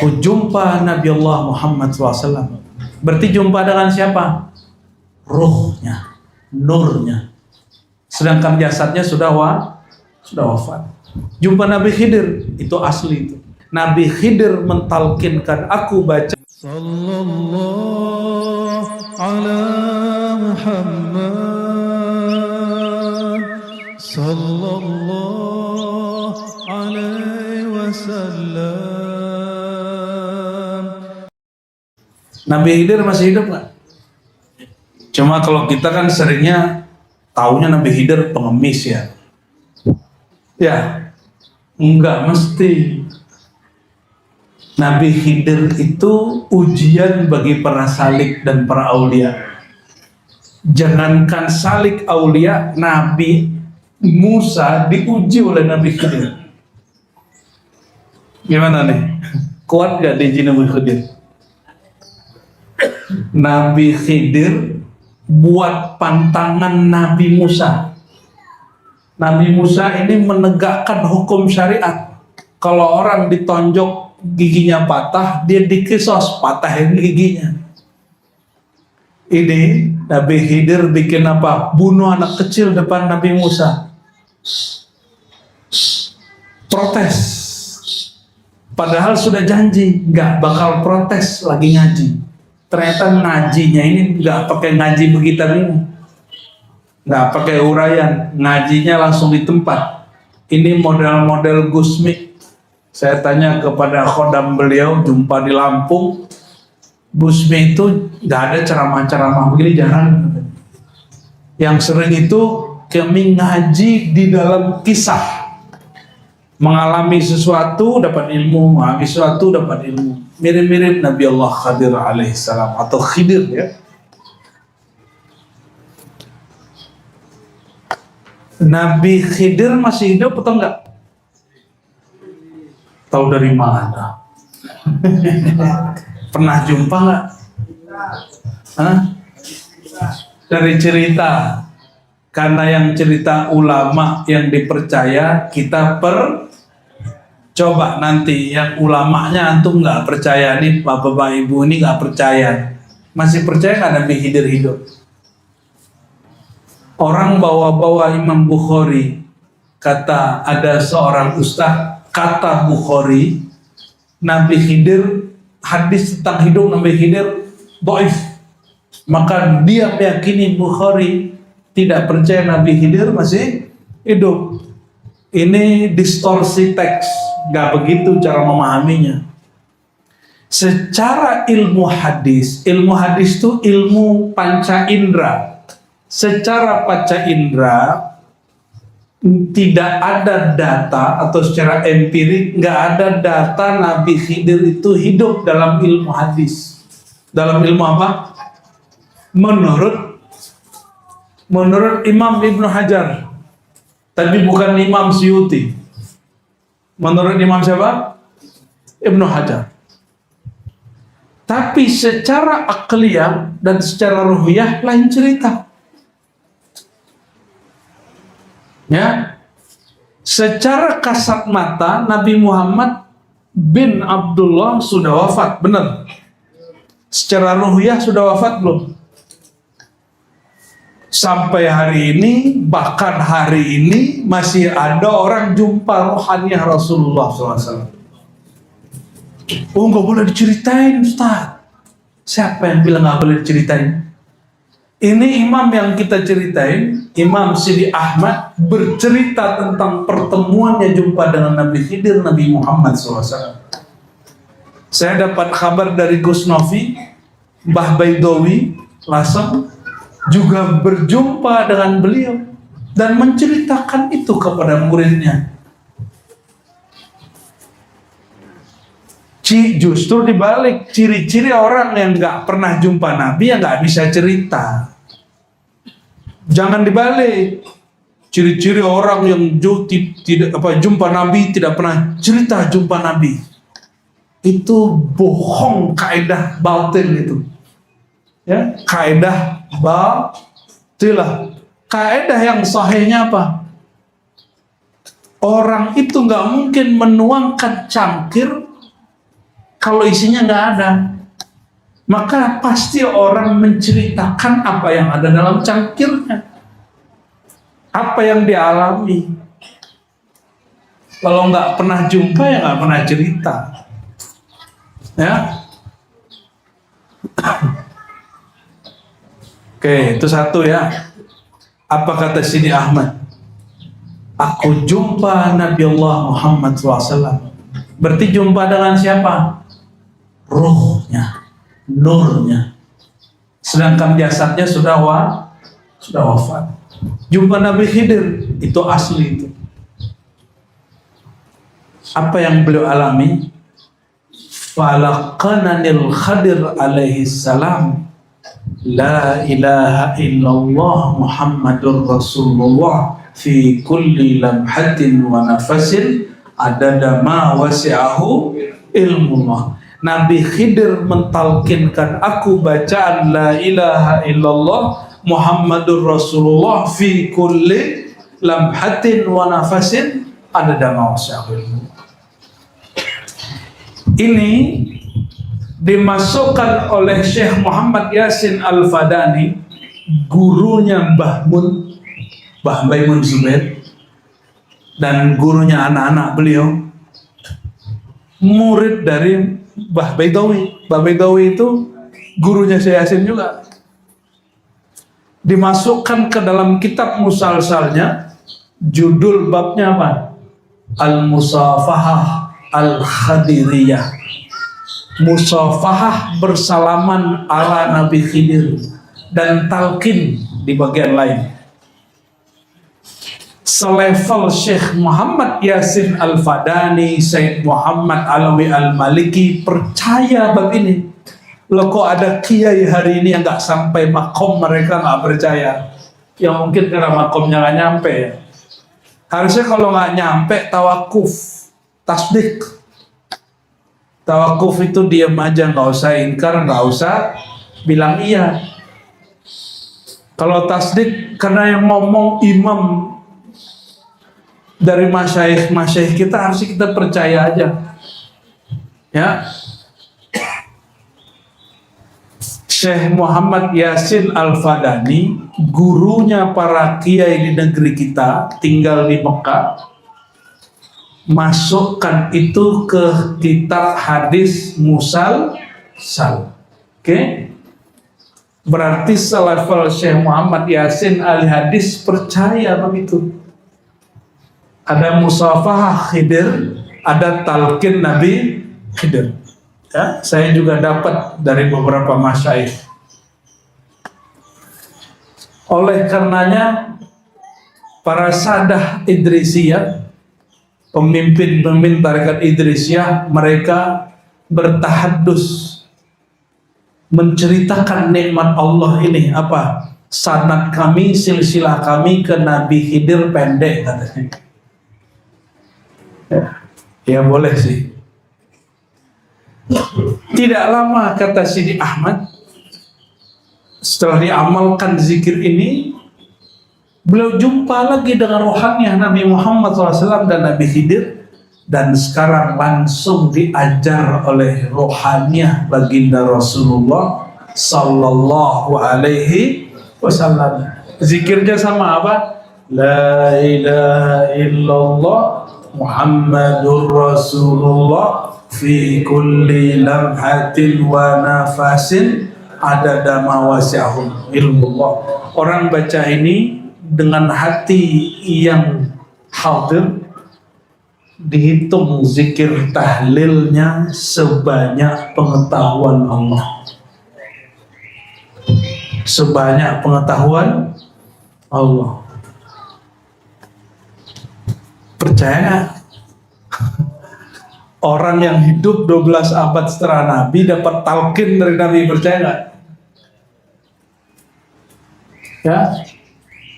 Aku jumpa Nabi Allah Muhammad SAW. Berarti jumpa dengan siapa? Ruhnya, nurnya. Sedangkan jasadnya sudah wafat. Jumpa Nabi Khidir, itu asli itu. Nabi Khidir mentalkinkan aku baca Sallallahu ala Muhammad Sallallahu alaihi wasallam. Nabi Khidir masih hidup nggak? Cuma kalau kita kan seringnya taunya Nabi Khidir pengemis ya. Ya, enggak mesti. Nabi Khidir itu ujian bagi para salik dan para aulia. Jangankan salik aulia, Nabi Musa diuji oleh Nabi Khidir. Gimana nih? Kuat gak diuji Nabi Khidir? Nabi Khidir buat pantangan Nabi Musa. Nabi Musa ini menegakkan hukum syariat. Kalau orang ditonjok giginya patah, dia dikisos, patahin giginya. Ini Nabi Khidir bikin apa? Bunuh anak kecil depan Nabi Musa. Protes. Padahal sudah janji nggak bakal protes lagi ngaji. Ternyata ngajinya ini nggak pakai ngaji begitu ini, nggak pakai uraian, ngajinya langsung di tempat. Ini model-model Gusmi. Saya tanya kepada khodam beliau, jumpa di Lampung, Gusmi itu nggak ada ceramah-ceramah begini, jarang. Yang sering itu kami ngaji di dalam kisah, mengalami sesuatu dapat ilmu, mengalami sesuatu dapat ilmu. Mirip-mirip Nabi Allah Khadir alaihissalam atau Khidir ya. Nabi Khidir masih hidup atau enggak? Tahu dari mana? Pernah jumpa nggak? Dari cerita. Karena yang cerita ulama yang dipercaya kita coba nanti yang ulamanya antum nggak percaya nih, bapak ibu ini nggak percaya. Masih percaya nggak Nabi Khidir hidup? Orang bawa-bawa Imam Bukhari, kata ada seorang ustaz, kata Bukhari, Nabi Khidir, hadis tentang hidup Nabi Khidir dhaif. Maka dia meyakini Bukhari tidak percaya Nabi Khidir masih hidup. Ini distorsi teks, nggak begitu cara memahaminya. Secara ilmu hadis itu ilmu panca indera. Secara panca indera tidak ada data atau secara empirik nggak ada data Nabi Khidir itu hidup dalam ilmu hadis. Dalam ilmu apa? Menurut Imam Ibnu Hajar, tapi bukan Imam Suyuti. Menurut Imam siapa? Ibnu Hajar. Tapi secara akliyah dan secara ruhiyah lain cerita. Ya, secara kasat mata Nabi Muhammad bin Abdullah sudah wafat, benar. Secara ruhiyah sudah wafat belum? Sampai hari ini, bahkan hari ini masih ada orang jumpa rohaniah Rasulullah SAW. Oh, nggak boleh diceritain, Ustaz. Siapa yang bilang nggak boleh diceritain? Ini imam yang kita ceritain, Imam Sidi Ahmad, bercerita tentang pertemuannya jumpa dengan Nabi Khidir, Nabi Muhammad SAW. Saya dapat kabar dari Gus Novi, Mbah Baidowi, Lasem, juga berjumpa dengan beliau dan menceritakan itu kepada muridnya. Justru dibalik, ciri-ciri orang yang nggak pernah jumpa Nabi yang nggak bisa cerita. Jangan dibalik. Ciri-ciri orang yang tidak jumpa Nabi tidak pernah cerita jumpa Nabi. Itu bohong, kaidah batil itu. Ya, kaidah batilah. Kaidah yang sahihnya apa? Orang itu nggak mungkin menuangkan cangkir Kalau isinya nggak ada, maka pasti orang menceritakan apa yang ada dalam cangkirnya, apa yang dialami. Kalau nggak pernah jumpa ya nggak pernah cerita. Ya, oke, itu satu ya. Apa kata Sidi Ahmad? Aku jumpa Nabi Allah Muhammad SAW. Berarti jumpa dengan siapa? Ruhnya, nurnya. Sedangkan jasadnya sudah wafat. Jumpa Nabi Khidir, itu asli itu. Apa yang beliau alami? Falaqananil Khadir alaihi salam, la ilaha illallah Muhammadur Rasulullah fi kulli lamhatin wa nafasin adada ma wasi'ahu ilmullah. Nabi Khidir mentalkinkan aku bacaan la ilaha illallah Muhammadur Rasulullah fi kulli lamhatin wa nafasin adada ma wasi'ahu ilmullah. Ini dimasukkan oleh Syekh Muhammad Yasin Al-Fadani, gurunya Mbah Baimun Zubair, dan gurunya anak-anak beliau, murid dari Mbah Baidawi. Mbah Baidawi itu gurunya Syekh Yasin juga. Dimasukkan ke dalam kitab musalsalnya, judul babnya apa? Al-Musafahah Al-Khadiriyah, musafahah bersalaman ala Nabi Khidir, dan talqin di bagian lain. Selevel Syekh Muhammad Yasin Al-Fadani, Syekh Muhammad Alawi Al-Maliki percaya bab ini. Loh, kok ada kiai hari ini yang nggak sampai makom, mereka nggak percaya? Ya mungkin karena makomnya nggak nyampe ya. Harusnya kalau nggak nyampe tawakuf, tasdik. Tawakuf itu diam aja, nggak usah ingkar, nggak usah bilang iya. Kalau tasdik, karena yang ngomong imam dari masyaikh kita, harus kita percaya aja. Ya, Syekh Muhammad Yasin Al-Fadani, gurunya para kiai di negeri kita, tinggal di Mekah, masukkan itu ke kitab hadis musalsal. Oke? Berarti selevel Syekh Muhammad Yasin Al-Hadis percaya begitu. Ada musafahah Khidir, ada talqin Nabi Khidir. Ya, saya juga dapat dari beberapa masyaikh. Oleh karenanya para sadah Idrisiyah, pemimpin tarekat Idrisiyah, mereka bertahaddus menceritakan nikmat Allah ini. Apa? Sanad kami, silsilah kami ke Nabi Khidir pendek, katanya. Ya boleh sih. Tidak lama, kata Sidi Ahmad, setelah diamalkan zikir ini, beliau jumpa lagi dengan rohaniah Nabi Muhammad SAW dan Nabi Khidir, dan sekarang langsung diajar oleh rohaniah baginda Rasulullah Sallallahu Alaihi Wasallam. Zikirnya sama apa? La ilaha illallah Muhammadur Rasulullah fi kulli lamhatin wa nafasin adada ma wasi'ahum ilmullah. Orang baca ini dengan hati yang hadir, dihitung zikir tahlilnya sebanyak pengetahuan Allah. Sebanyak pengetahuan Allah. Percaya nggak? Orang yang hidup 12 abad setelah Nabi dapat talqin dari Nabi, percaya nggak? Ya,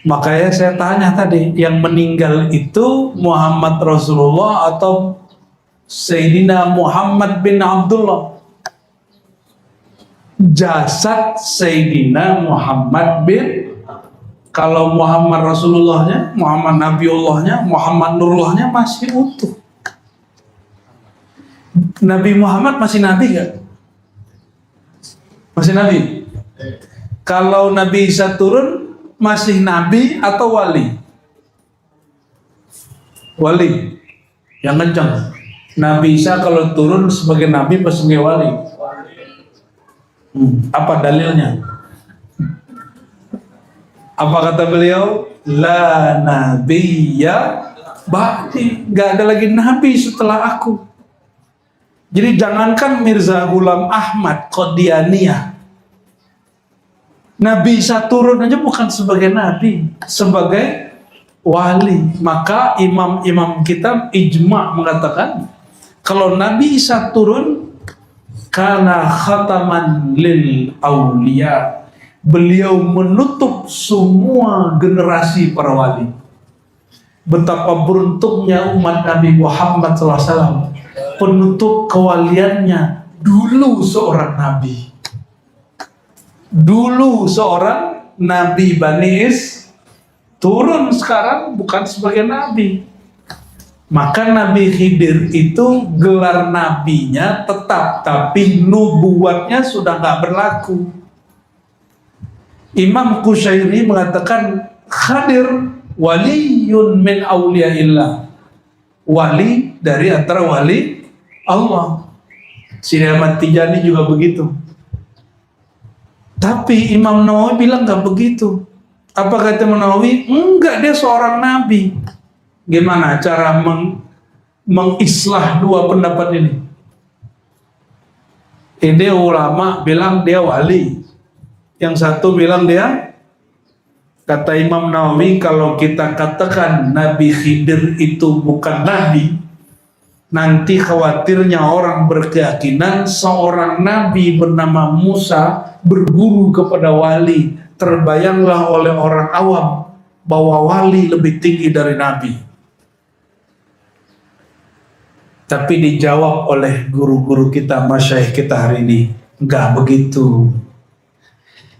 makanya saya tanya tadi, yang meninggal itu Muhammad Rasulullah atau Sayyidina Muhammad bin Abdullah? Jasad Sayyidina Muhammad bin, kalau Muhammad Rasulullahnya, Muhammad Nabiullahnya, Muhammad Nurullahnya masih utuh. Nabi Muhammad masih nabi nggak? Masih nabi. Kalau Nabi Isa turun masih nabi atau wali? Wali. Yang kencang. Nabi Isa kalau turun sebagai nabi atau sebagai wali? Apa dalilnya? Apa kata beliau? La nabiyya ba'di. Gak ada lagi nabi setelah aku. Jadi jangankan Mirza Ghulam Ahmad Qadianiyah, Nabi Isa turun aja bukan sebagai nabi, sebagai wali. Maka imam-imam kita ijma mengatakan kalau Nabi Isa turun karena khataman lil auliya, beliau menutup semua generasi para wali. Betapa beruntungnya umat Nabi Muhammad SAW, penutup kewaliannya dulu seorang nabi. Dulu seorang nabi Bani Is turun sekarang bukan sebagai nabi. Maka Nabi Khidir itu gelar nabinya tetap, tapi nubuatnya sudah nggak berlaku. Imam Qushairi mengatakan Khadir waliyun min awliyaillah, wali dari antara wali Allah. Sidi Ahmad Tijani juga begitu. Tapi Imam Nawawi bilang nggak begitu. Apa kata Imam Nawawi? Enggak, dia seorang nabi. Gimana cara mengislah dua pendapat ini? Ini ulama bilang dia wali, yang satu bilang dia, kata Imam Nawawi, kalau kita katakan Nabi Khidir itu bukan nabi, nanti khawatirnya orang berkeyakinan seorang nabi bernama Musa berguru kepada wali. Terbayanglah oleh orang awam bahwa wali lebih tinggi dari nabi. Tapi dijawab oleh guru-guru kita, masyayikh kita hari ini, enggak begitu.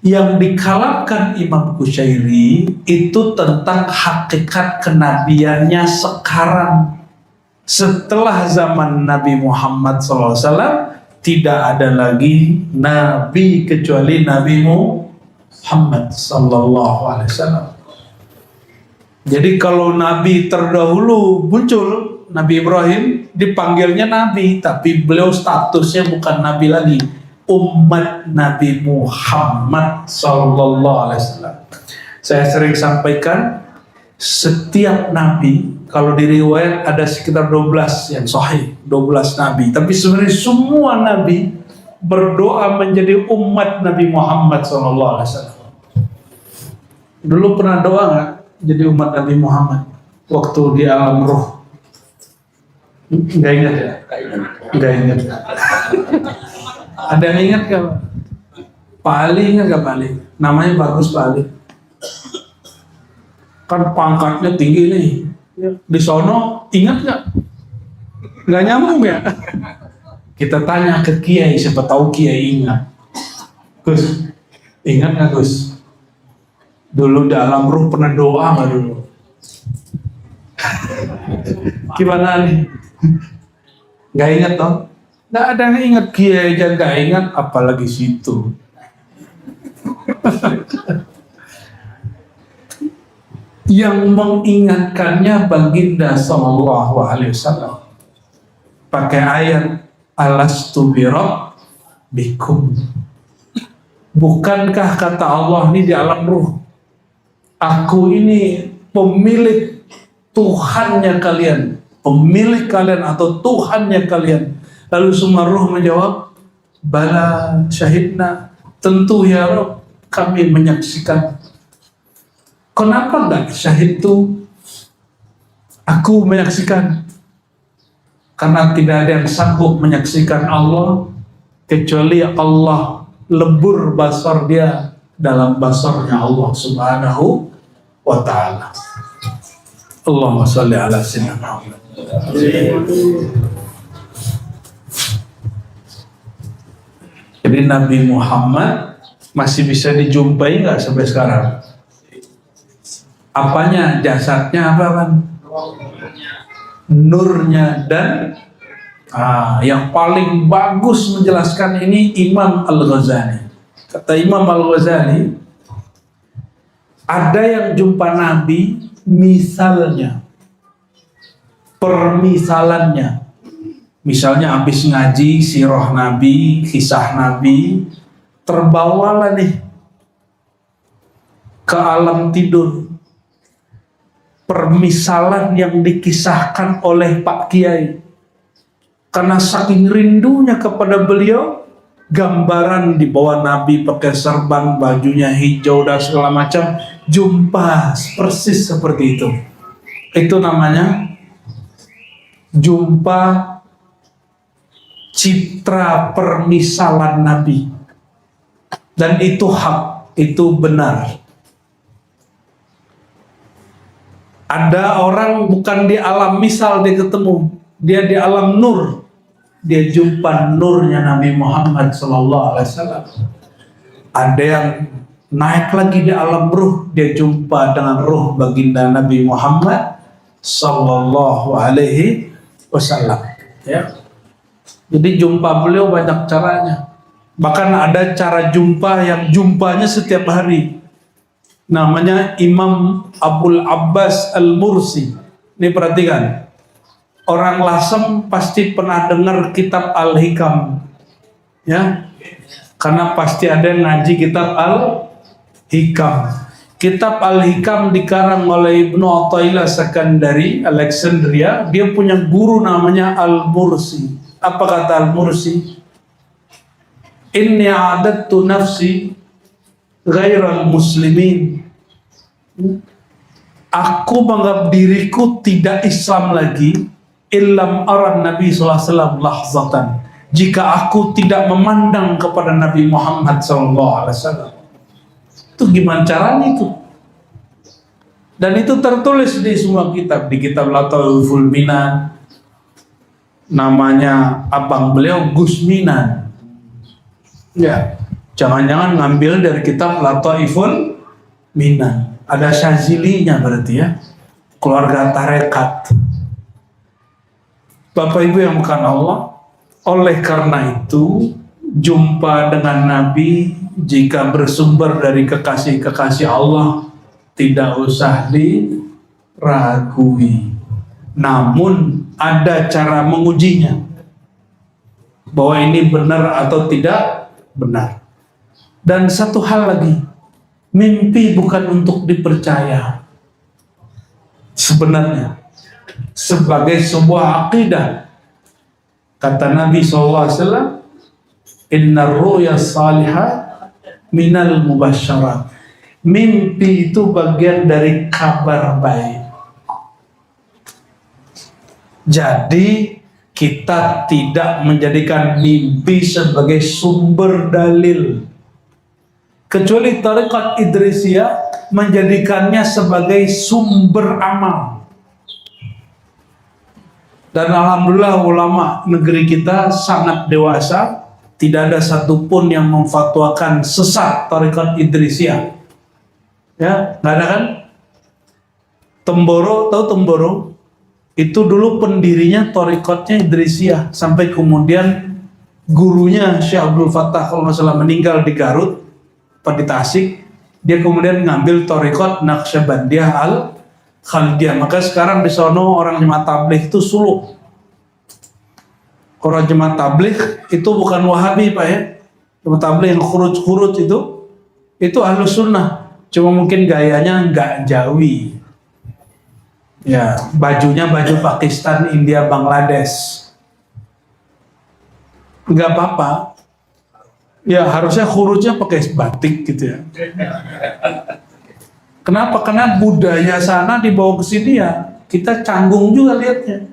Yang dikalahkan Imam Qushairi itu tentang hakikat kenabiannya sekarang. Setelah zaman Nabi Muhammad SAW, tidak ada lagi nabi kecuali Nabi Muhammad SAW. Jadi kalau nabi terdahulu muncul, Nabi Ibrahim dipanggilnya nabi, tapi beliau statusnya bukan nabi lagi, umat Nabi Muhammad SAW. Saya sering sampaikan, setiap nabi, kalau di riwayat ada sekitar 12 yang sahih, 12 nabi. Tapi sebenarnya semua nabi berdoa menjadi umat Nabi Muhammad SAW. Dulu pernah doa nggak jadi umat Nabi Muhammad waktu di alam roh? Nggak ingat ya? Nggak ingat. Ada yang ingat gak? Pak Ali ingat gak Pak Ali? Namanya bagus Pak Ali. Kan pangkatnya tinggi nih. Di sono ingat gak? Nggak nyambung ya? Kita tanya ke Kiai, siapa tahu Kiai ingat. Gus, ingat gak Gus? Dulu di alam ruh pernah doa gak dulu? Gimana nih? Nggak ingat toh? Nggak ada yang ingat, Kiai aja nggak ingat, apalagi situ. Yang mengingatkannya baginda Sallallahu Alaihi Wasallam pakai ayat alastu birabbikum. Bukankah kata Allah ini di alam ruh, aku ini pemilik Tuhannya kalian, pemilik kalian atau Tuhannya kalian. Lalu semua ruh menjawab, bala syahidna, tentu ya Rabb, kami menyaksikan. Kenapa enggak syahid itu aku menyaksikan? Karena tidak ada yang sanggup menyaksikan Allah kecuali Allah lebur basar dia dalam basarnya Allah Subhanahu wa ta'ala. Allahumma sholli ala sayyidina Muhammad. Jadi Nabi Muhammad masih bisa dijumpai nggak sampai sekarang? Apanya? Jasadnya apa kan? Nurnya dan Yang paling bagus menjelaskan ini Imam Al-Ghazali. Kata Imam Al-Ghazali, ada yang jumpa Nabi misalnya, permisalannya. Misalnya habis ngaji sirah Nabi, kisah Nabi, terbawalah nih ke alam tidur permisalan yang dikisahkan oleh Pak Kiai. Karena saking rindunya kepada beliau, gambaran di bawah Nabi pakai serban, bajunya hijau dan segala macam, jumpa persis seperti itu. Itu namanya jumpa citra permisalan Nabi. Dan itu hak, itu benar. Ada orang bukan di alam misal dia ketemu, dia di alam nur. Dia jumpa nurnya Nabi Muhammad SAW. Ada yang naik lagi di alam ruh, dia jumpa dengan ruh baginda Nabi Muhammad SAW. Ya. Jadi jumpa beliau banyak caranya. Bahkan ada cara jumpa yang jumpanya setiap hari. Namanya Imam Abul Abbas Al-Mursi. Ini perhatikan. Orang Lasem pasti pernah dengar kitab Al-Hikam. Ya. Karena pasti ada yang ngaji kitab Al-Hikam. Kitab Al-Hikam dikarang oleh Ibnu Athaillah Sakandari Alexandria. Dia punya guru namanya Al-Mursi. Apa kata Al-Mursi? Inni a'adadtu nafsi ghairal muslimin. Aku menganggap diriku tidak Islam lagi illam aran Nabi SAW lahzatan, jika aku tidak memandang kepada Nabi Muhammad SAW. Itu gimana caranya itu? Dan itu tertulis di semua kitab. Di kitab Lataiful Minan, namanya abang beliau Gus Minan. Ya, jangan-jangan ngambil dari kitab Lataiful Minan. Ada Syazilinya berarti ya, keluarga tarekat. Bapak Ibu yang bukan Allah, oleh karena itu jumpa dengan Nabi jika bersumber dari kekasih-kekasih Allah tidak usah diragui. Namun ada cara mengujinya bahwa ini benar atau tidak benar. Dan satu hal lagi, mimpi bukan untuk dipercaya. Sebenarnya sebagai sebuah akidah, kata Nabi SAW, inna ru'ya salihah minal mubasyarat. Mimpi itu bagian dari kabar baik. Jadi kita tidak menjadikan mimpi sebagai sumber dalil, kecuali tarekat Idrisiyah menjadikannya sebagai sumber amal. Dan alhamdulillah ulama negeri kita sangat dewasa, tidak ada satupun yang memfatwakan sesat tarekat Idrisiyah. Ya, nggak ada kan? Temboro, tahu Temboro? Itu dulu pendirinya tarekatnya Idrisiyah, sampai kemudian gurunya Syekh Abdul Fattah kalau nggak salah meninggal di Garut, di Tasik. Dia kemudian ngambil tarekat Naqsyabandiyah Al-Khalidiyah. Maka sekarang di sono orang jemaat tabligh itu suluk. Orang jemaat tabligh itu bukan Wahabi Pak ya. Jemaat tabligh yang khuruj itu Ahlus Sunnah. Cuma mungkin gayanya nggak Jawi. Ya, bajunya baju Pakistan, India, Bangladesh. Nggak apa-apa. Ya harusnya khurujnya pakai batik gitu ya. Kenapa? Karena budaya sana dibawa ke sini ya. Kita canggung juga lihatnya.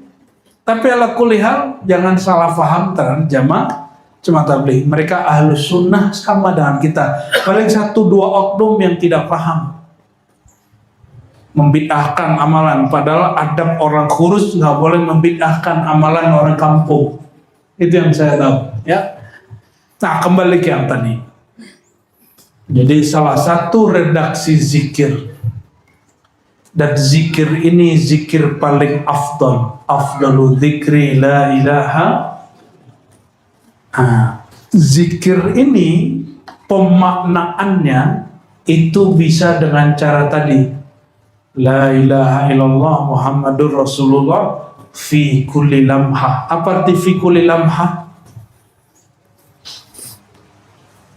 Tapi ala kulli hal, jangan salah paham terhadap jamaah tabligh. Mereka Ahlus Sunnah sama dengan kita. Paling 1-2 oknum yang tidak paham, membid'ahkan amalan. Padahal adab orang khurus nggak boleh membid'ahkan amalan orang kampung. Itu yang saya tahu. Ya. Nah, kembali ke yang tadi. Jadi salah satu redaksi zikir, dan zikir ini zikir paling afdal. Afdalu dzikri la ilaha Zikir ini pemaknaannya itu bisa dengan cara tadi, la ilaha illallah Muhammadur Rasulullah fi kulli lamha. Apa arti fi kulli lamha?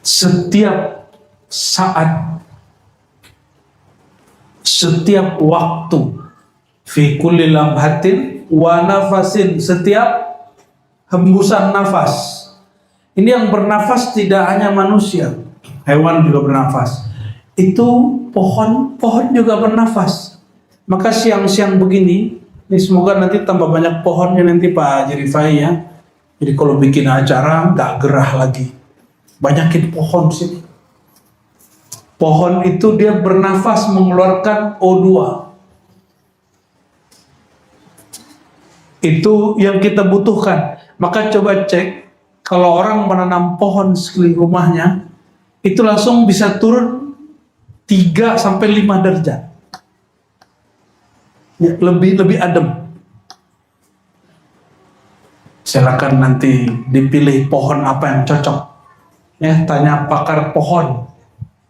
Setiap saat, setiap waktu, fi kulli lamhatin wa nafasin, setiap hembusan nafas. Ini yang bernafas tidak hanya manusia, hewan juga bernafas. Itu pohon juga bernafas. Maka siang-siang begini, ini semoga nanti tambah banyak pohonnya nanti Pak Jerifai ya. Jadi kalau bikin acara nggak gerah lagi. Banyakin pohon sini. Pohon itu dia bernafas mengeluarkan O2. Itu yang kita butuhkan. Maka coba cek, kalau orang menanam pohon sekeliling rumahnya, itu langsung bisa turun 3 sampai 5 derajat. Ya, lebih adem. Silakan nanti dipilih pohon apa yang cocok. Ya, tanya pakar pohon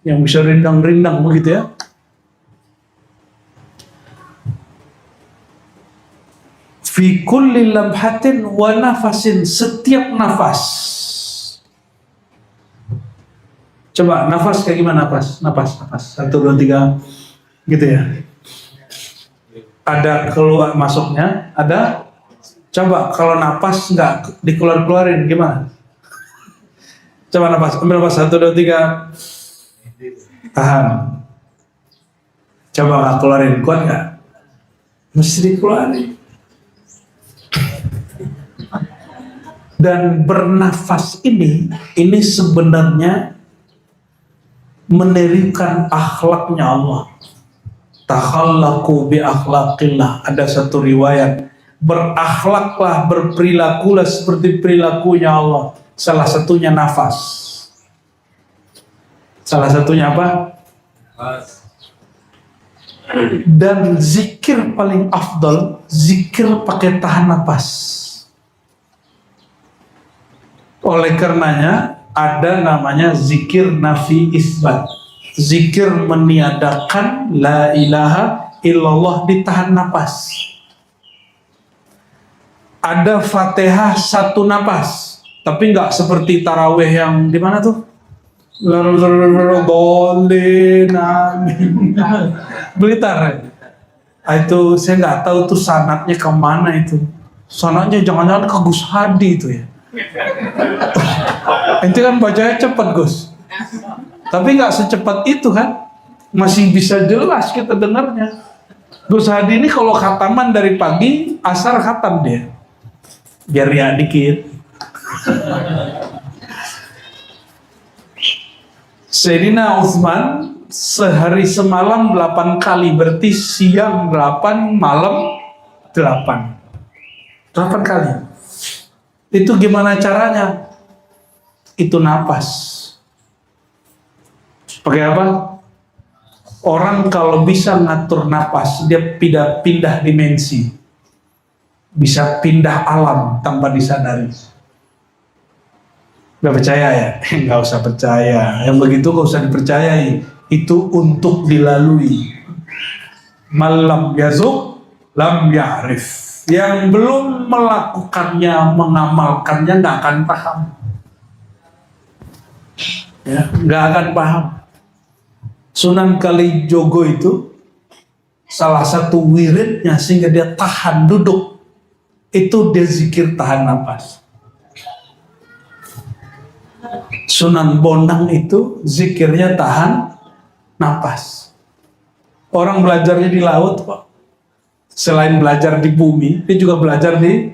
yang bisa rindang-rindang begitu ya. Fi kulli lamhatin wa nafasin, setiap nafas. Coba nafas kayak gimana nafas? Nafas. 1, 2, 3 gitu ya. Ada keluar masuknya, ada. Coba kalau napas nggak dikeluarin gimana? Coba nafas, ambil nafas 1, 2, 3. Tahan. Coba nggak keluarin, kuat nggak? Mesti dikeluarin. Dan bernafas ini sebenarnya menirukan akhlaknya Allah. Takhallaqu bi akhlaqillah. Ada satu riwayat, berakhlaklah, berperilakulah seperti perilakunya Allah. Salah satunya nafas. Salah satunya apa? Dan zikir paling afdal, zikir pakai tahan nafas. Oleh karenanya ada namanya zikir nafi isbat. Zikir meniadakan la ilaha illallah ditahan napas. Ada Fatihah 1 napas, tapi nggak seperti taraweh yang di mana tuh? Blitar. Itu saya nggak tahu tuh sanatnya kemana itu. Sanatnya jangan-jangan ke Gus Hadi itu ya. Itu kan bacanya cepat Gus, tapi nggak secepat itu kan, masih bisa jelas kita dengarnya. Gus Hadi ini kalau khataman dari pagi, asar khatam dia, biar ya dikit. Sayyidina Utsman sehari semalam 8 kali, berarti siang 8, malam 8 kali. Itu gimana caranya? Itu napas. Pakai apa? Orang kalau bisa ngatur napas, dia pindah dimensi. Bisa pindah alam tanpa disadari. Gak percaya ya? Gak usah percaya. Yang begitu gak usah dipercayai. Itu untuk dilalui. Malam yazuk, lam ya'rif. Yang belum melakukannya, mengamalkannya nggak akan paham. Ya, nggak akan paham. Sunan Kalijogo itu salah satu wiridnya sehingga dia tahan duduk. Itu dia zikir tahan napas. Sunan Bonang itu zikirnya tahan napas. Orang belajarnya di laut kok. Selain belajar di bumi, dia juga belajar di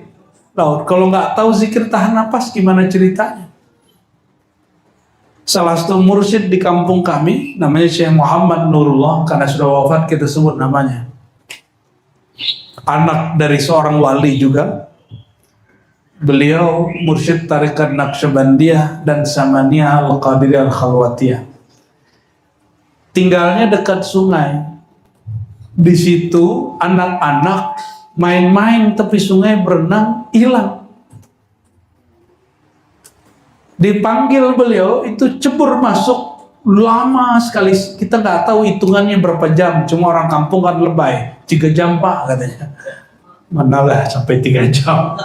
laut. Kalau nggak tahu zikir tahan napas, gimana ceritanya? Salah satu mursyid di kampung kami, namanya Syekh Muhammad Nurullah, karena sudah wafat kita sebut namanya. Anak dari seorang wali juga. Beliau mursyid Tarikat Naqsyabandiyah dan Samaniyah Al-Qadiriyah Al-Khalwatiyah. Tinggalnya dekat sungai. Di situ anak-anak main-main tepi sungai, berenang, hilang. Dipanggil beliau itu cebur masuk lama sekali. Kita nggak tahu hitungannya berapa jam. Cuma orang kampung kan lebay. 3 jam pak katanya. Manalah sampai 3 jam.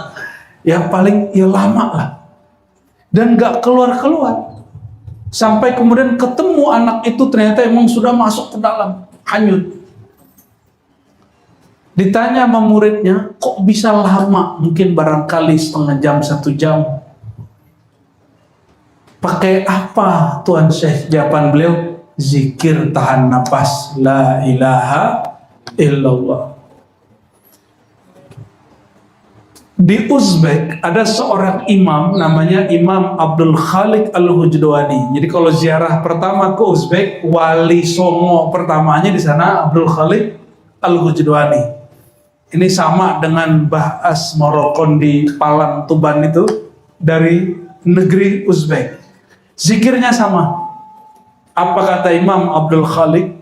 Ya paling ya lama lah. Dan nggak keluar-keluar. Sampai kemudian ketemu anak itu ternyata emang sudah masuk ke dalam. Hanyut. Ditanya sama muridnya, kok bisa lama? Mungkin barangkali setengah jam, 1 jam. Pakai apa Tuan Syekh? Jawaban beliau, zikir tahan nafas. La ilaha illallah. Di Uzbek ada seorang imam namanya Imam Abdul Khaliq Al-Hujdwani. Jadi kalau ziarah pertama ke Uzbek, wali songo pertamanya di sana Abdul Khaliq Al-Hujdwani. Ini sama dengan Mbah As Morokon di Palang Tuban itu dari negeri Uzbek. Zikirnya sama. Apa kata Imam Abdul Khaliq?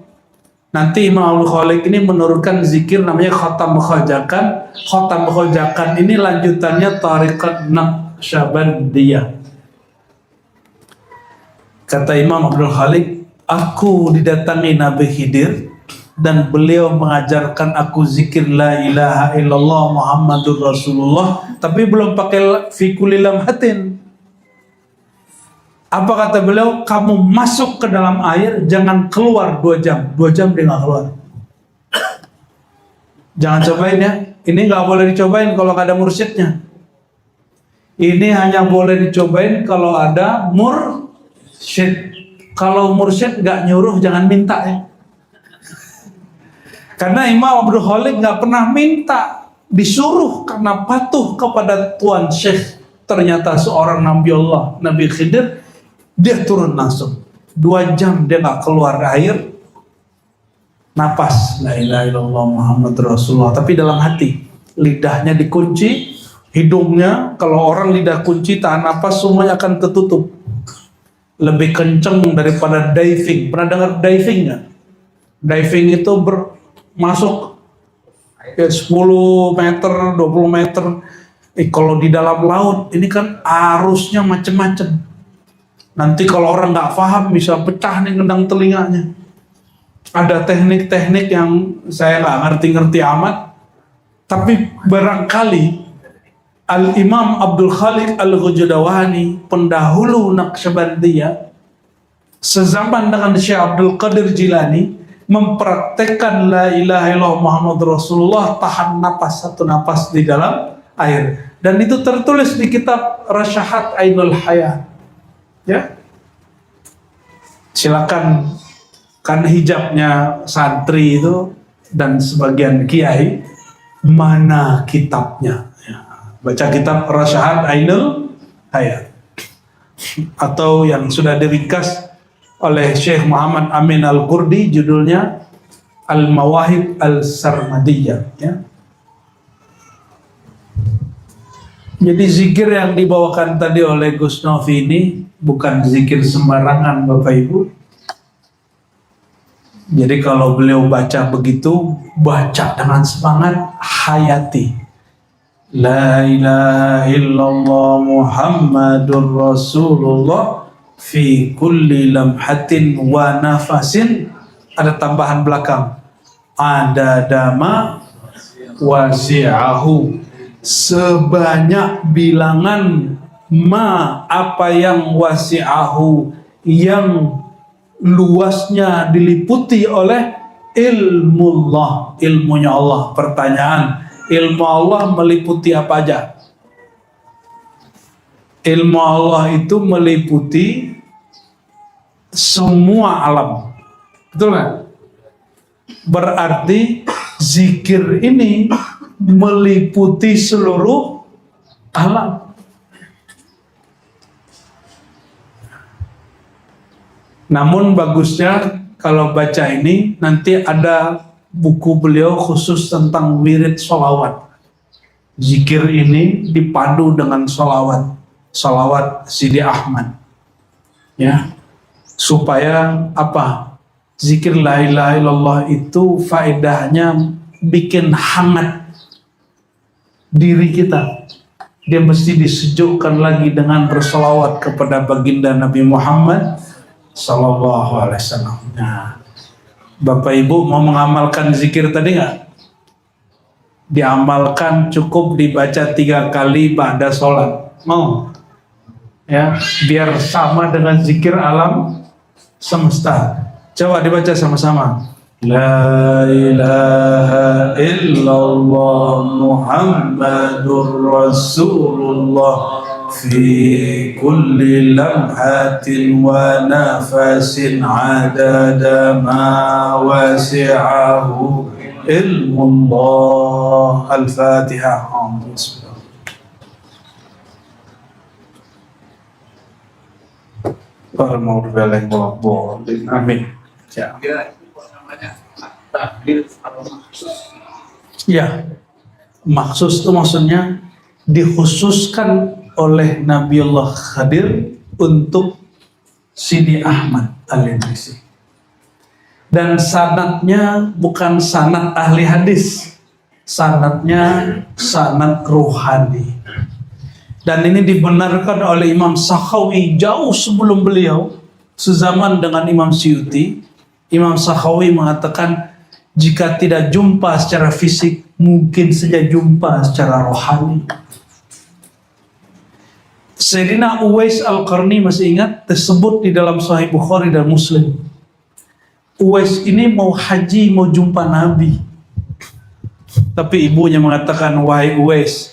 Nanti Imam Abdul Khaliq ini menurunkan zikir namanya Khatam Khajakan. Khatam Khajakan ini lanjutannya Tariqat Naqsyabandiyah. Kata Imam Abdul Khaliq, aku didatangi Nabi Khidir dan beliau mengajarkan aku zikir la ilaha illallah Muhammadur Rasulullah, tapi belum pakai fi kulli lamhatin. Apa kata beliau? Kamu masuk ke dalam air, jangan keluar 2 jam. 2 jam dia nggak keluar. Jangan cobain ya. Ini nggak boleh dicobain kalau nggak ada mursyidnya. Ini hanya boleh dicobain kalau ada mursyid. Kalau mursyid nggak nyuruh, jangan minta ya. Karena Imam Abdul Khaliq nggak pernah minta, disuruh karena patuh kepada Tuan Syekh. Ternyata seorang Nabi Allah, Nabi Khidir, dia turun langsung. 2 jam dia nggak keluar air, napas la ilaha illallah Muhammad Rasulullah, tapi dalam hati. Lidahnya dikunci, hidungnya, kalau orang lidah kunci tahan napas semuanya akan tertutup. Lebih kenceng daripada diving. Pernah dengar diving nggak? Diving itu masuk ya 10 meter, 20 meter. Kalau di dalam laut ini kan arusnya macem-macem. Nanti kalau orang nggak paham bisa pecah nih gendang telinganya. Ada teknik-teknik yang saya nggak ngerti-ngerti amat. Tapi barangkali Al-Imam Abdul Khaliq Al-Hujdwani, pendahulu Naqsyabandiyah, sezaman dengan Syekh Abdul Qadir Jilani, mempraktekkan la ilaha illallah Muhammad Rasulullah, tahan napas 1 napas di dalam air. Dan itu tertulis di kitab Rasyahat Ainul Hayat. Ya, silakan, kan hijabnya santri itu dan sebagian kiai, mana kitabnya? Ya, baca kitab Rasyahat Ainul Hayat atau yang sudah diringkas oleh Syekh Muhammad Amin Al-Qurdi, judulnya Al-Mawahib Al-Sarmadiyah. Ya. Jadi zikir yang dibawakan tadi oleh Gus Novi ini bukan zikir sembarangan Bapak Ibu. Jadi kalau beliau baca begitu, baca dengan semangat, hayati. La ilaha illallah Muhammadur Rasulullah fi kulli lamhatin wa nafasin. Ada tambahan belakang. Ada dama wasi'ahu. Sebanyak bilangan ma, apa yang wasi'ahu, yang luasnya diliputi oleh ilmullah, ilmunya Allah. Pertanyaan, ilmu Allah meliputi apa aja? Ilmu Allah itu meliputi semua alam. Betul nggak? Berarti zikir ini meliputi seluruh alam. Namun bagusnya kalau baca ini nanti ada buku beliau khusus tentang wirid sholawat. Zikir ini dipadu dengan sholawat, sholawat Sidi Ahmad, ya, supaya apa? Zikir la ilaha illallah itu faedahnya bikin hangat diri kita. dia mesti disejukkan lagi dengan berselawat kepada baginda Nabi Muhammad Sallallahu Alaihi Wasallam. Nah, Bapak Ibu mau mengamalkan zikir tadi nggak? Diamalkan, cukup dibaca 3 kali ba'da sholat. Mau? Ya, biar sama dengan zikir alam semesta. Coba dibaca sama-sama. La ilaha illallah Muhammadur Rasulullah fi kulli lamhatin wa nafasin adada ma wasi'ahu ilmullah. Al-Fatihah. Amin. Ya, maksus itu maksudnya dikhususkan oleh Nabiullah Khadir untuk Sidi Ahmad Al-Idrisi. Dan sanadnya bukan sanad ahli hadis, sanadnya sanad ruhani. Dan ini dibenarkan oleh Imam Sakhawi jauh sebelum beliau, sezaman dengan Imam Suyuti. Imam Sakhawi mengatakan, jika tidak jumpa secara fisik, mungkin saja jumpa secara rohani. Sayyidina Uwais Al-Qarni, masih ingat, tersebut di dalam Sahih Bukhari dan Muslim. Uwais ini mau haji, mau jumpa Nabi. Tapi ibunya mengatakan, wahai Uwais,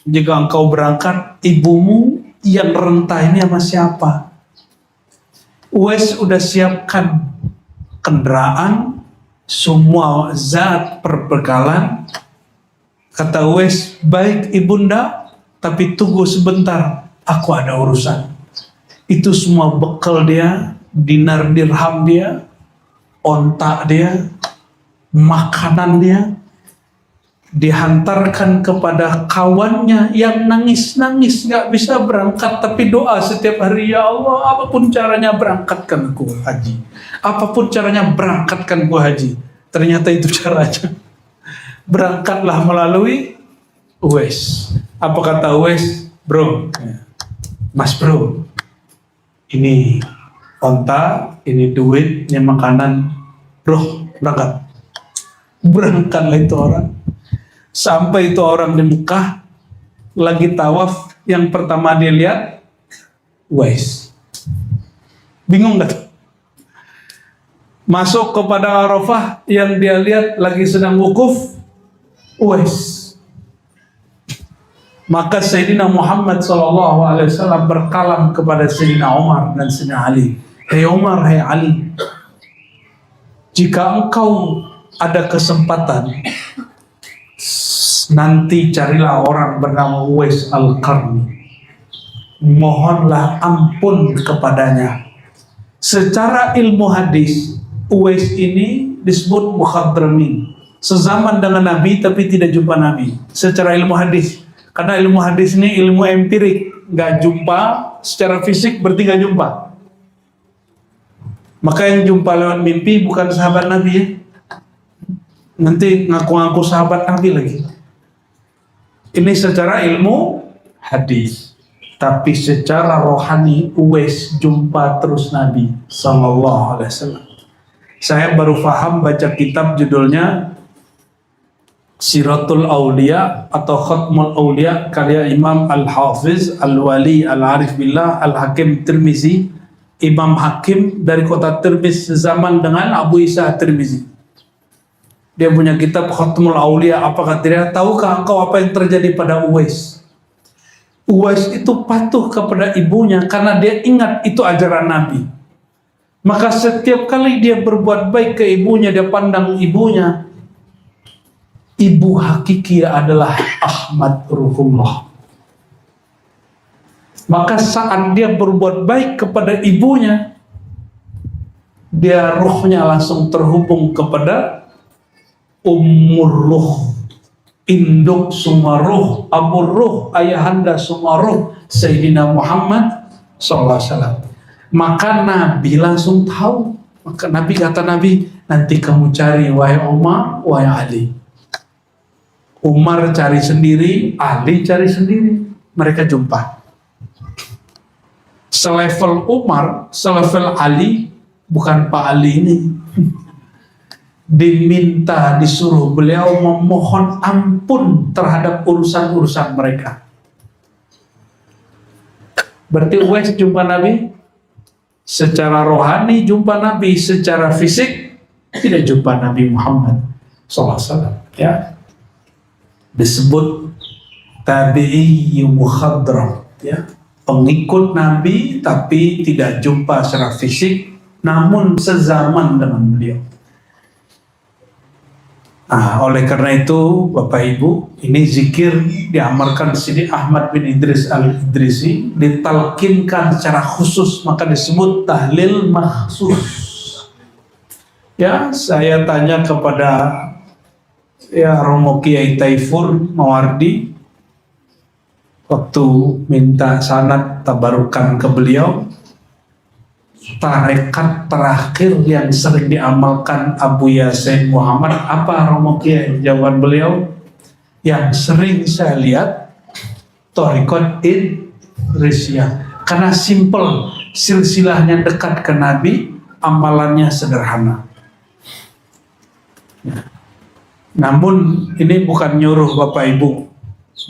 jika engkau berangkat, ibumu yang rentah ini sama siapa? Uwais udah siapkan kendaraan, semua zat perbekalan. Kata Uwais, baik ibunda, tapi tunggu sebentar, aku ada urusan. Itu semua bekal dia, dinar dirham dia, onta dia, makanan dia, dihantarkan kepada kawannya yang nangis-nangis gak bisa berangkat, tapi doa setiap hari, ya Allah, apapun caranya berangkatkan aku haji, apapun caranya berangkatkan aku haji. Ternyata itu caranya. Berangkatlah melalui Uwais. Apa kata Uwais? Bro, mas bro, ini onta, ini duit, ini makanan, bro, berangkat. Berangkatlah itu orang. Sampai itu orang di Mekah lagi tawaf, yang pertama dia lihat Uwais. Bingung gak? Masuk kepada Arafah, yang dia lihat lagi sedang wukuf Uwais. Maka Sayyidina Muhammad SAW berkalam kepada Sayyidina Umar dan Sayyidina Ali. Hei Umar, hei Ali, jika engkau ada kesempatan, nanti carilah orang bernama Uwais Al-Qarni, mohonlah ampun kepadanya. Secara ilmu hadis, Uwais ini disebut mukhadramin, sezaman dengan Nabi tapi tidak jumpa Nabi. Secara ilmu hadis, karena ilmu hadis ini ilmu empirik, nggak jumpa secara fisik berarti nggak jumpa. Maka yang jumpa lewat mimpi bukan sahabat Nabi ya. Nanti ngaku-ngaku sahabat Nabi lagi. Ini secara ilmu hadis, tapi secara rohani Uwais jumpa terus Nabi Sallallahu Alaihi Wasallam. Saya baru paham baca kitab judulnya Siratul Aulia atau Khatmul Aulia karya Imam Al-Hafiz Al-Wali Al-Arif Billah Al-Hakim Tirmizi, Imam Hakim dari kota Tirmiz zaman dengan Abu Isa Tirmizi. Dia punya kitab Khatmul Aulia. Apa kata dia? Tahukah engkau apa yang terjadi pada Uwais? Uwais itu patuh kepada ibunya karena dia ingat itu ajaran Nabi. Maka setiap kali dia berbuat baik ke ibunya, dia pandang ibunya, ibu hakiki adalah Ahmad Ruhullah. Maka saat dia berbuat baik kepada ibunya, dia ruhnya langsung terhubung kepada Ummur Ruh, induk semua ruh, Abu Ruh, ayahanda semua ruh, Sayyidina Muhammad SAW. Maka Nabi langsung tahu. Maka Nabi kata Nabi, nanti kamu cari wahai Umar, wahai Ali. Umar cari sendiri, Ali cari sendiri. mereka jumpa. Selevel Umar, selevel Ali, bukan Pak Ali ini. Diminta, disuruh beliau memohon ampun terhadap urusan-urusan mereka. Berarti Uwais jumpa Nabi secara rohani, jumpa Nabi secara fisik, tidak jumpa Nabi Muhammad SAW. Ya, disebut tabi'i mukhadram, ya, pengikut Nabi tapi tidak jumpa secara fisik, namun sezaman dengan beliau. Oleh karena itu, Bapak Ibu, ini zikir diamalkan Sidi Ahmad bin Idris Al-Idrisi, ditalkinkan secara khusus, maka disebut tahlil makhsus. Ya, saya tanya kepada Romo Kiai Taifur Mawardi waktu minta sanad tabarukan ke beliau, tarekat terakhir yang sering diamalkan Abu Yasin Muhammad apa, Romo Kiai? Jawaban beliau, yang sering saya lihat tarekat Idrisiyah, karena simple, silsilahnya dekat ke Nabi, amalannya sederhana. Namun ini bukan nyuruh Bapak Ibu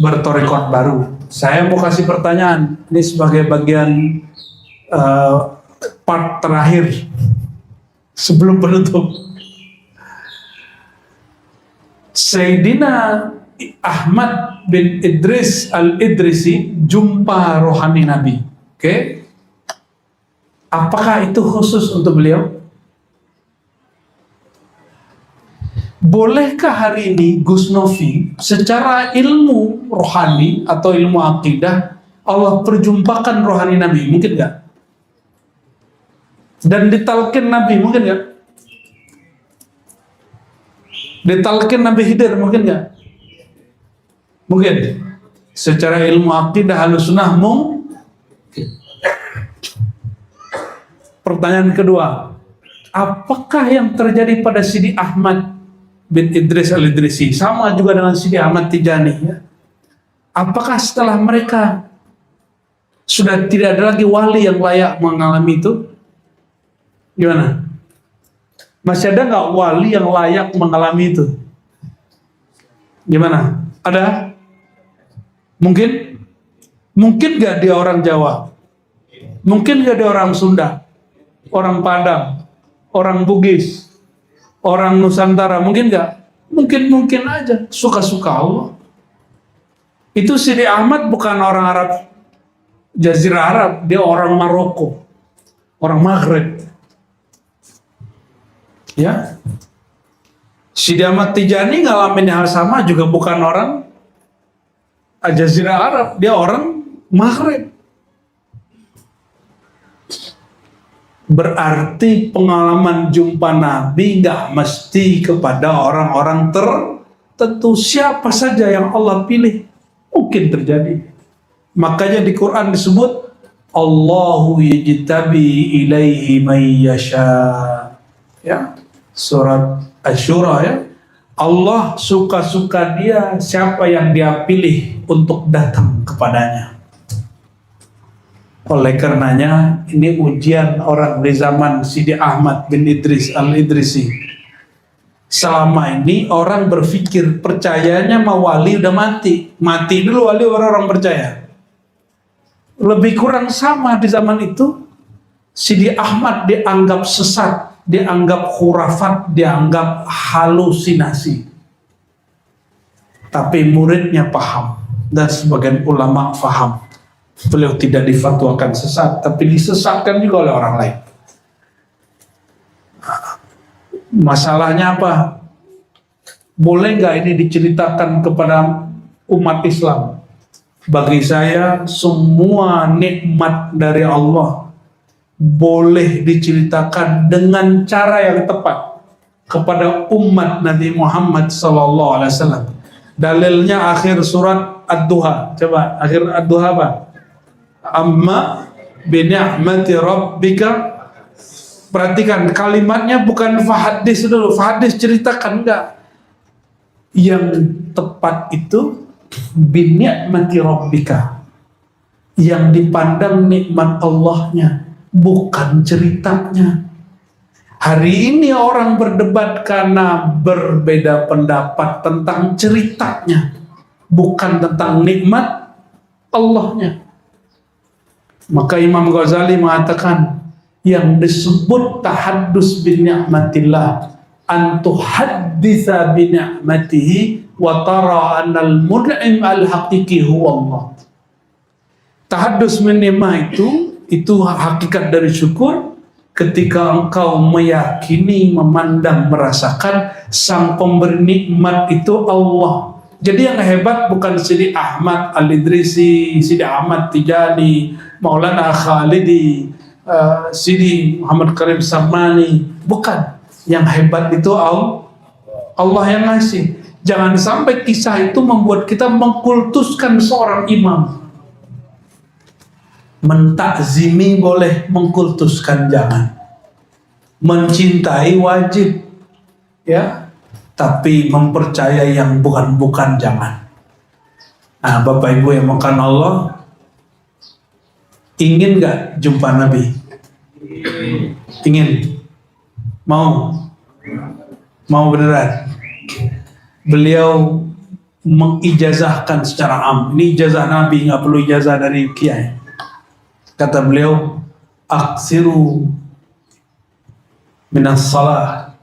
bertarekat baru. Saya mau kasih pertanyaan, ini sebagai bagian part terakhir sebelum penutup. Sayyidina Ahmad bin Idris Al-Idrisi jumpa rohani Nabi. Oke? Apakah itu khusus untuk beliau? Bolehkah hari ini Gus Novi secara ilmu rohani atau ilmu akidah Allah perjumpakan rohani Nabi? Mungkin nggak? Dan ditalkin Nabi, mungkin nggak? Ditalkin Nabi Khidir, mungkin nggak? Mungkin. Secara ilmu akidah Ahlussunnah mungkin. Pertanyaan kedua, apakah yang terjadi pada Sidi Ahmad bin Idris Al-Idrisi sama juga dengan Sidi Ahmad Tijani? Ya? Apakah setelah mereka sudah tidak ada lagi wali yang layak mengalami itu? Gimana? Masih ada nggak wali yang layak mengalami itu? Gimana? Ada? Mungkin? Mungkin nggak dia orang Jawa? Mungkin nggak dia orang Sunda? Orang Padang? Orang Bugis? Orang Nusantara? Mungkin nggak? Mungkin aja. Suka-suka Allah. Itu Sidi Ahmad bukan orang Arab Jazirah Arab, dia orang Maroko, orang Maghrib. Ya, Sidi Ahmad Tijani ngalamin hal sama, juga bukan orang Jazirah Arab, dia orang Maghrib. Berarti pengalaman jumpa Nabi nggak mesti kepada orang-orang tertentu, siapa saja yang Allah pilih mungkin terjadi. Makanya di Quran disebut Allahu yajtabi ilaihi man yasha. Ya. Surat Asy-Syura, ya. Allah suka-suka dia siapa yang dia pilih untuk datang kepadanya. Oleh karenanya ini ujian orang di zaman Sidi Ahmad bin Idris Al-Idrisi. Selama ini orang berpikir percayanya mau wali udah mati. Mati dulu wali orang percaya. Lebih kurang sama di zaman itu. Sidi Ahmad dianggap sesat, dianggap khurafat, dianggap halusinasi. Tapi muridnya paham dan sebagian ulama paham. Beliau tidak difatwakan sesat, tapi disesatkan juga oleh orang lain. Masalahnya apa? Boleh nggak ini diceritakan kepada umat Islam? Bagi saya semua nikmat dari Allah boleh diceritakan dengan cara yang tepat kepada umat Nabi Muhammad SAW. Dalilnya akhir surat Ad-Duha. Coba akhir Ad-Duha apa? Amma bi ni'mati rabbika. Perhatikan kalimatnya, bukan fahadis dulu. Fahadis ceritakan, enggak. Yang tepat itu bi ni'mati rabbika. Yang dipandang nikmat Allahnya, bukan ceritanya. Hari ini orang berdebat karena berbeda pendapat tentang ceritanya, bukan tentang nikmat Allahnya. Maka Imam Ghazali mengatakan, yang disebut tahaddus bi ni'matillah an tuhadditsa bi ni'matihi wa tara annal mun'im al-haqiqi huwa Allah. Tahaddus menikmah itu hakikat dari syukur ketika engkau meyakini, memandang, merasakan sang pemberi nikmat itu Allah. Jadi yang hebat bukan Sidi Ahmad Al-Idrisi, Sidi Ahmad Tijani, Maulana Khalidi, Sidi Muhammad Karim Samani, bukan. Yang hebat itu Allah yang ngasih. Jangan sampai kisah itu membuat kita mengkultuskan seorang imam. Mentakzimi boleh, mengkultuskan jangan. Mencintai wajib, ya, tapi mempercayai yang bukan-bukan jangan. Nah, Bapak Ibu yang makan Allah, ingin gak jumpa Nabi? Ingin? Mau beneran? Beliau mengijazahkan secara am. Ini ijazah Nabi, nggak perlu ijazah dari kiai. Kata beliau, aksiru minas salah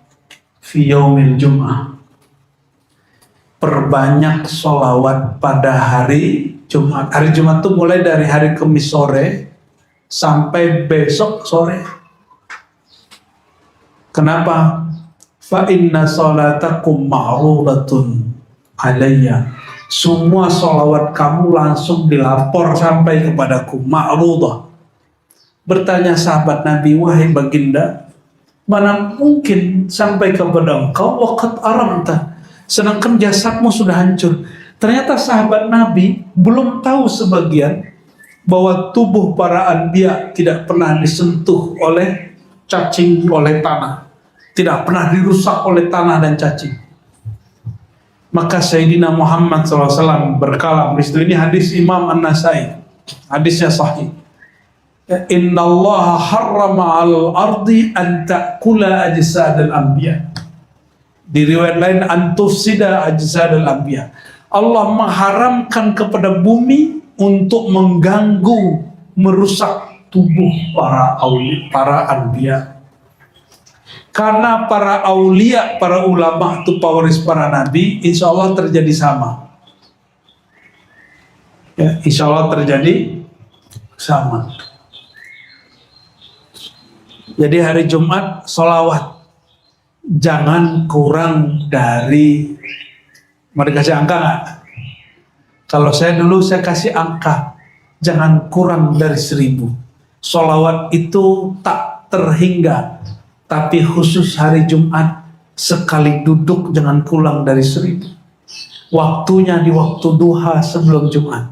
fi yaumil jum'ah. Perbanyak sholawat pada hari Jumat. Hari Jumat itu mulai dari hari Kamis sore sampai besok sore. Kenapa? Fa inna sholatakum ma'rudatun alayya. Semua sholawat kamu langsung dilapor sampai kepadaku. Ma'rudah. Bertanya sahabat Nabi, wahai baginda, mana mungkin sampai kepada engkau waqad aramta, sedangkan jasadmu sudah hancur. Ternyata sahabat Nabi belum tahu sebagian bahwa tubuh para anbiya tidak pernah disentuh oleh cacing, oleh tanah, tidak pernah dirusak oleh tanah dan cacing. Maka Sayyidina Muhammad SAW berkalam, ini hadis Imam An-Nasai, hadisnya sahih. Inna Allah harrama al-ardi an ta'kula ajsadal anbiya. Di riwayat lain antufsida ajsadal anbiya. Allah mengharamkan kepada bumi untuk mengganggu, merusak tubuh para anbiya. Karena para aulia, para ulama itu pewaris para nabi, insya Allah terjadi sama. Ya, insya Allah terjadi sama. Jadi hari Jumat sholawat jangan kurang dari, mau dikasih angka nggak? Kalau saya dulu saya kasih angka, jangan kurang dari 1000. Sholawat itu tak terhingga, tapi khusus hari Jumat sekali duduk jangan kurang dari 1000. Waktunya di waktu duha sebelum Jumat.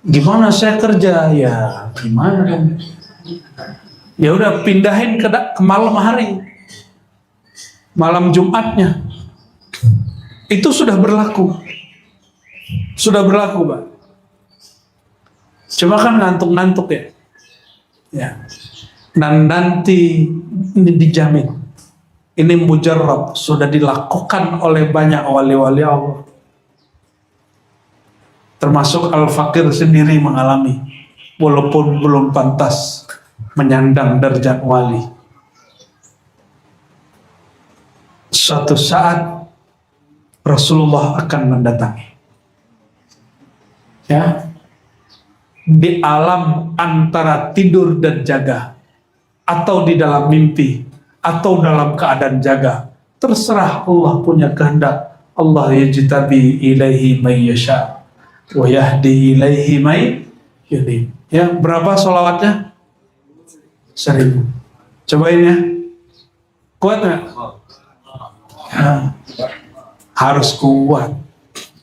Gimana saya kerja? Ya gimana dong? Ya udah pindahin ke malam hari, malam Jumatnya. Itu sudah berlaku, Pak. Cuma kan ngantuk-ngantuk ya. Ya. Dan nanti ini dijamin, ini mujarrab, sudah dilakukan oleh banyak wali-wali Allah. Termasuk Al-Fakir sendiri mengalami, walaupun belum pantas menyandang derajat wali. Suatu saat Rasulullah akan mendatangi, ya, di alam antara tidur dan jaga, atau di dalam mimpi, atau dalam keadaan jaga, terserah Allah punya kehendak. Allah yajtabi ilaihi may yasha wa yahdi ilaihi may yunib. Ya, berapa sholawatnya? 1000. Cobain ya. Kuat nggak? Ya, harus kuat.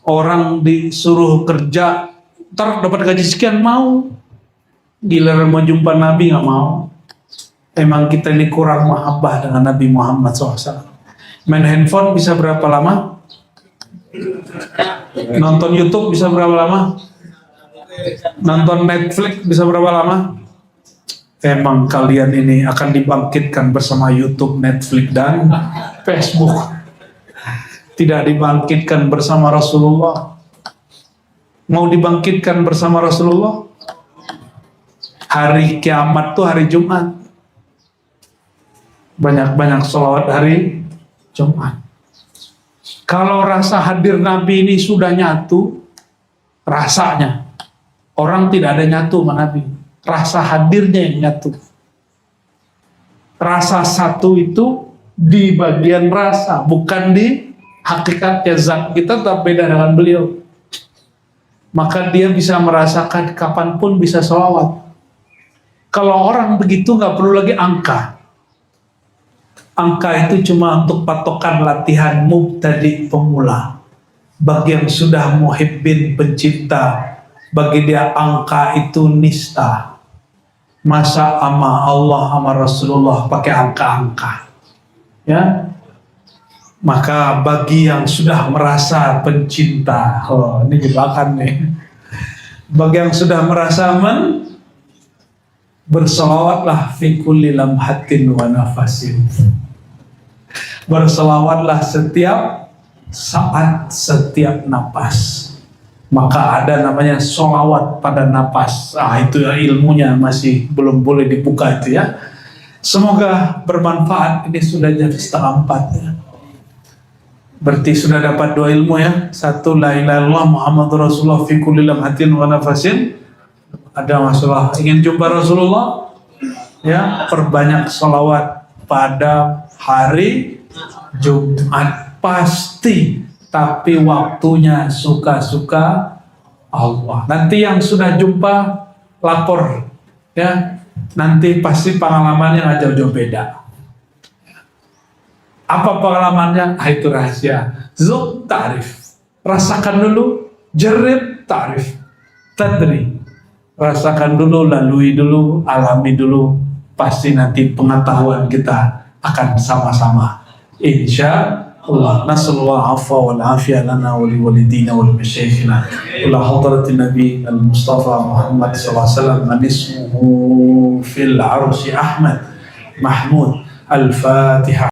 Orang disuruh kerja, ntar dapat gaji sekian mau. Giliran mau jumpa Nabi nggak mau. Emang kita ini kurang mahabbah dengan Nabi Muhammad SAW. Main handphone bisa berapa lama? Nonton YouTube bisa berapa lama? Nonton Netflix bisa berapa lama? Emang kalian ini akan dibangkitkan bersama YouTube, Netflix, dan Facebook. Tidak dibangkitkan bersama Rasulullah. Mau dibangkitkan bersama Rasulullah? Hari kiamat tuh hari Jumat. Banyak-banyak sholawat hari Jumat. Kalau rasa hadir Nabi ini sudah nyatu, rasanya. Orang tidak ada nyatu sama Nabi. Rasa hadirnya yang nyatu. Rasa satu itu di bagian rasa, bukan di hakikatnya. Zat kita tetap beda dengan beliau. Maka dia bisa merasakan kapanpun bisa sholawat. Kalau orang begitu nggak perlu lagi angka. Angka itu cuma untuk patokan latihan mubtadi pemula. Bagi yang sudah muhibbin pencipta, bagi dia angka itu nista. Masa ama Allah sama Rasulullah pakai angka-angka, ya? Maka bagi yang sudah merasa pencinta, oh ini jebakan nih. Bagi yang sudah merasa berselawatlah fi kulli lamhatin wa nafasin. Berselawatlah setiap saat, setiap napas. Maka ada namanya sholawat pada napas. Itu ya ilmunya masih belum boleh dibuka itu ya. Semoga bermanfaat. Ini sudah jam 3:30 ya. Berarti sudah dapat 2 ilmu ya. 1, la ilaha illallah Muhammadur Rasulullah fi kulli lamhatin wa nafasin. Ada masalah ingin jumpa Rasulullah ya, perbanyak sholawat pada hari Jumat pasti. Tapi waktunya suka-suka Allah. Nanti yang sudah jumpa lapor ya. Nanti pasti pengalamannya nggak jauh-jauh beda. Apa pengalamannya? Itu rahasia. Zuk ta'rif. Rasakan dulu, jerib ta'rif. Tadri. Rasakan dulu, lalui dulu, alami dulu. Pasti nanti pengetahuan kita akan sama-sama. Insya Allah. Nasallallahu afwa wal afiyah lana wa liwalidina wal masyayikhina. Ila hadratin Nabi al-Mustafa Muhammad sallallahu alaihi wasallam, man ismuhu fil arsi Ahmad Mahmud. Al-Fatihah.